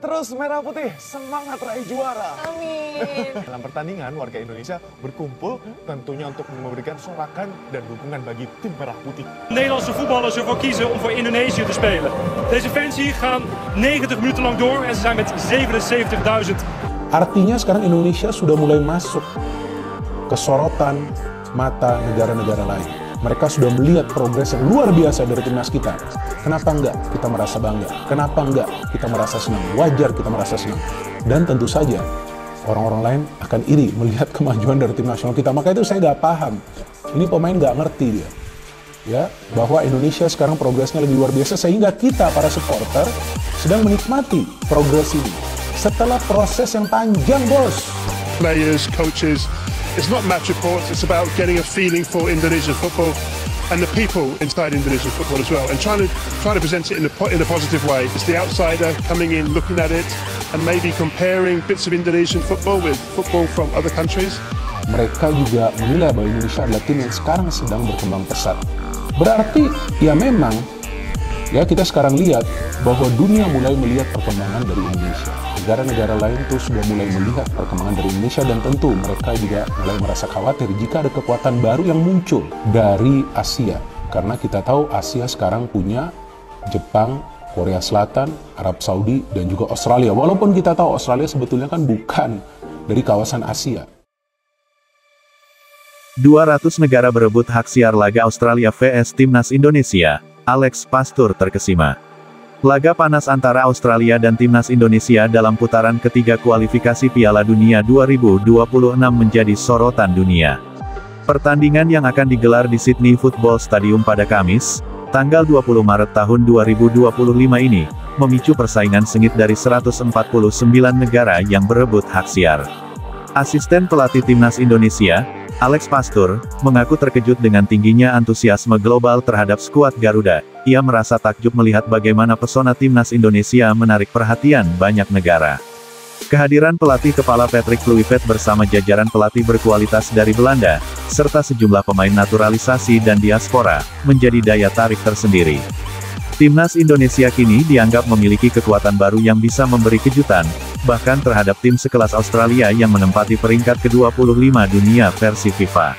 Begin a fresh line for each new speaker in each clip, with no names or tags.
terus Merah Putih, semangat raih juara.
Amin.
Dalam pertandingan, warga Indonesia berkumpul tentunya untuk memberikan sorakan dan dukungan bagi tim Merah Putih.
Nederlandse voetballers ervoor kiezen om voor Indonesië te spelen. Deze fans hier gaan 90 minuten lang door en ze zijn met 77.000.
Artinya sekarang Indonesia sudah mulai masuk ke sorotan mata negara-negara lain. Mereka sudah melihat progres yang luar biasa dari timnas kita. Kenapa enggak kita merasa bangga? Kenapa enggak kita merasa senang? Wajar kita merasa senang. Dan tentu saja orang-orang lain akan iri melihat kemajuan dari tim nasional kita. Maka itu saya nggak paham. Ini pemain nggak ngerti dia. Ya, bahwa Indonesia sekarang progresnya lebih luar biasa sehingga kita para supporter sedang menikmati progres ini. Setelah proses yang panjang, bos.
Players, coaches, it's not match reports, it's about getting a feeling for Indonesian football and the people inside Indonesian football as well, and trying to present it in a positive way. It's the outsider coming in, looking at it, and maybe comparing bits of Indonesian football with football from other countries.
Mereka juga menilai bahwa Indonesia adalah tim yang sekarang sedang berkembang pesat. Berarti, ya memang, ya kita sekarang lihat bahwa dunia mulai melihat perkembangan dari Indonesia. Negara-negara lain tuh sudah mulai melihat perkembangan dari Indonesia dan tentu mereka juga mulai merasa khawatir jika ada kekuatan baru yang muncul dari Asia. Karena kita tahu Asia sekarang punya Jepang, Korea Selatan, Arab Saudi, dan juga Australia. Walaupun kita tahu Australia sebetulnya kan bukan dari kawasan Asia.
200 negara berebut hak siar laga Australia vs Timnas Indonesia. Alex Pastur terkesima. Laga panas antara Australia dan Timnas Indonesia dalam putaran ketiga kualifikasi Piala Dunia 2026 menjadi sorotan dunia. Pertandingan yang akan digelar di Sydney Football Stadium pada Kamis, tanggal 20 Maret tahun 2025 ini, memicu persaingan sengit dari 149 negara yang berebut hak siar. Asisten pelatih Timnas Indonesia, Alex Pastur, mengaku terkejut dengan tingginya antusiasme global terhadap skuad Garuda. Ia merasa takjub melihat bagaimana pesona Timnas Indonesia menarik perhatian banyak negara. Kehadiran pelatih kepala Patrick Kluivert bersama jajaran pelatih berkualitas dari Belanda, serta sejumlah pemain naturalisasi dan diaspora, menjadi daya tarik tersendiri. Timnas Indonesia kini dianggap memiliki kekuatan baru yang bisa memberi kejutan, bahkan terhadap tim sekelas Australia yang menempati peringkat ke-25 dunia versi FIFA.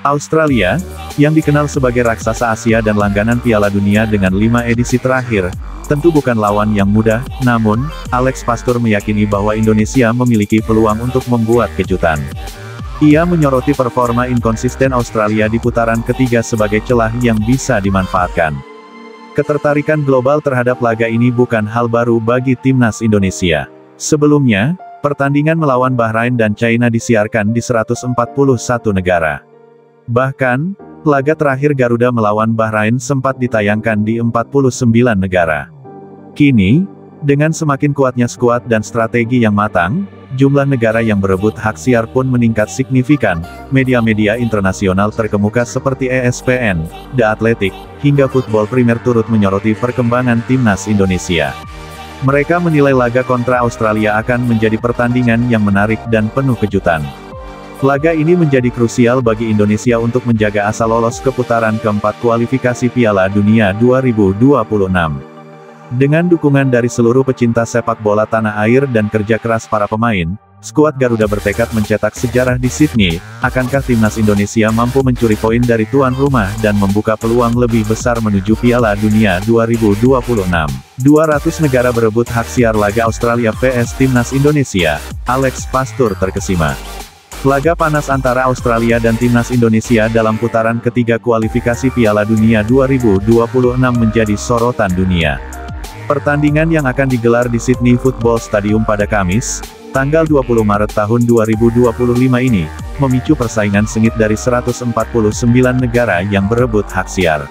Australia, yang dikenal sebagai raksasa Asia dan langganan Piala Dunia dengan 5 edisi terakhir, tentu bukan lawan yang mudah, namun, Alex Pastur meyakini bahwa Indonesia memiliki peluang untuk membuat kejutan. Ia menyoroti performa inkonsisten Australia di putaran ketiga sebagai celah yang bisa dimanfaatkan. Ketertarikan global terhadap laga ini bukan hal baru bagi Timnas Indonesia. Sebelumnya, pertandingan melawan Bahrain dan China disiarkan di 141 negara. Bahkan, laga terakhir Garuda melawan Bahrain sempat ditayangkan di 49 negara. Kini, dengan semakin kuatnya skuad dan strategi yang matang, jumlah negara yang berebut hak siar pun meningkat signifikan. Media-media internasional terkemuka seperti ESPN, The Athletic, hingga Football Premier turut menyoroti perkembangan Timnas Indonesia. Mereka menilai laga kontra Australia akan menjadi pertandingan yang menarik dan penuh kejutan. Laga ini menjadi krusial bagi Indonesia untuk menjaga asa lolos ke putaran keempat kualifikasi Piala Dunia 2026. Dengan dukungan dari seluruh pecinta sepak bola tanah air dan kerja keras para pemain, skuad Garuda bertekad mencetak sejarah di Sydney. Akankah Timnas Indonesia mampu mencuri poin dari tuan rumah dan membuka peluang lebih besar menuju Piala Dunia 2026? 200 negara berebut hak siar laga Australia vs Timnas Indonesia. Alex Pastur terkesima. Laga panas antara Australia dan Timnas Indonesia dalam putaran ketiga kualifikasi Piala Dunia 2026 menjadi sorotan dunia. Pertandingan yang akan digelar di Sydney Football Stadium pada Kamis, tanggal 20 Maret tahun 2025 ini, memicu persaingan sengit dari 149 negara yang berebut hak siar.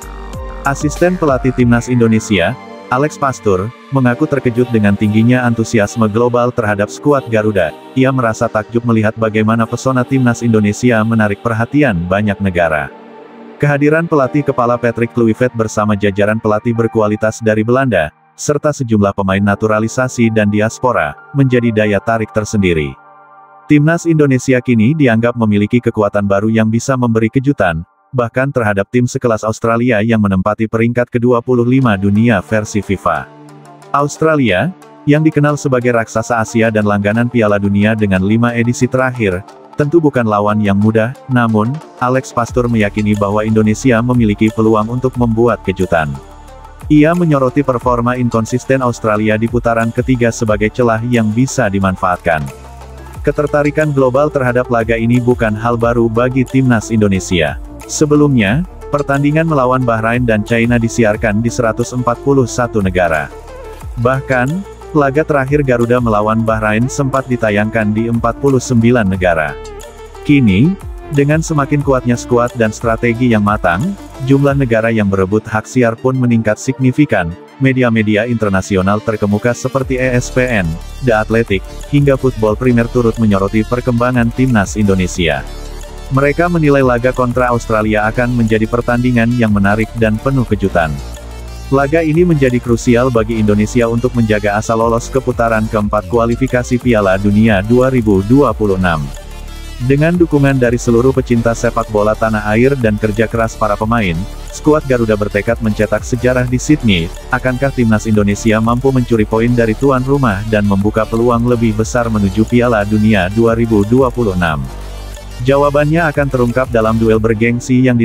Asisten pelatih Timnas Indonesia, Alex Pastur, mengaku terkejut dengan tingginya antusiasme global terhadap skuad Garuda. Ia merasa takjub melihat bagaimana pesona Timnas Indonesia menarik perhatian banyak negara. Kehadiran pelatih kepala Patrick Kluivert bersama jajaran pelatih berkualitas dari Belanda, serta sejumlah pemain naturalisasi dan diaspora, menjadi daya tarik tersendiri. Timnas Indonesia kini dianggap memiliki kekuatan baru yang bisa memberi kejutan, bahkan terhadap tim sekelas Australia yang menempati peringkat ke-25 dunia versi FIFA. Australia, yang dikenal sebagai raksasa Asia dan langganan Piala Dunia dengan 5 edisi terakhir, tentu bukan lawan yang mudah, namun, Alex Pastur meyakini bahwa Indonesia memiliki peluang untuk membuat kejutan. Ia menyoroti performa inkonsisten Australia di putaran ketiga sebagai celah yang bisa dimanfaatkan. Ketertarikan global terhadap laga ini bukan hal baru bagi timnas Indonesia. Sebelumnya, pertandingan melawan Bahrain dan China disiarkan di 141 negara. Bahkan, laga terakhir Garuda melawan Bahrain sempat ditayangkan di 49 negara. Kini, dengan semakin kuatnya skuad dan strategi yang matang, jumlah negara yang berebut hak siar pun meningkat signifikan. Media-media internasional terkemuka seperti ESPN, The Athletic, hingga Football Premier turut menyoroti perkembangan timnas Indonesia. Mereka menilai laga kontra Australia akan menjadi pertandingan yang menarik dan penuh kejutan. Laga ini menjadi krusial bagi Indonesia untuk menjaga asa lolos ke putaran keempat kualifikasi Piala Dunia 2026. Dengan dukungan dari seluruh pecinta sepak bola tanah air dan kerja keras para pemain, skuad Garuda bertekad mencetak sejarah di Sydney. Akankah timnas Indonesia mampu mencuri poin dari tuan rumah dan membuka peluang lebih besar menuju Piala Dunia 2026? Jawabannya akan terungkap dalam duel bergengsi yang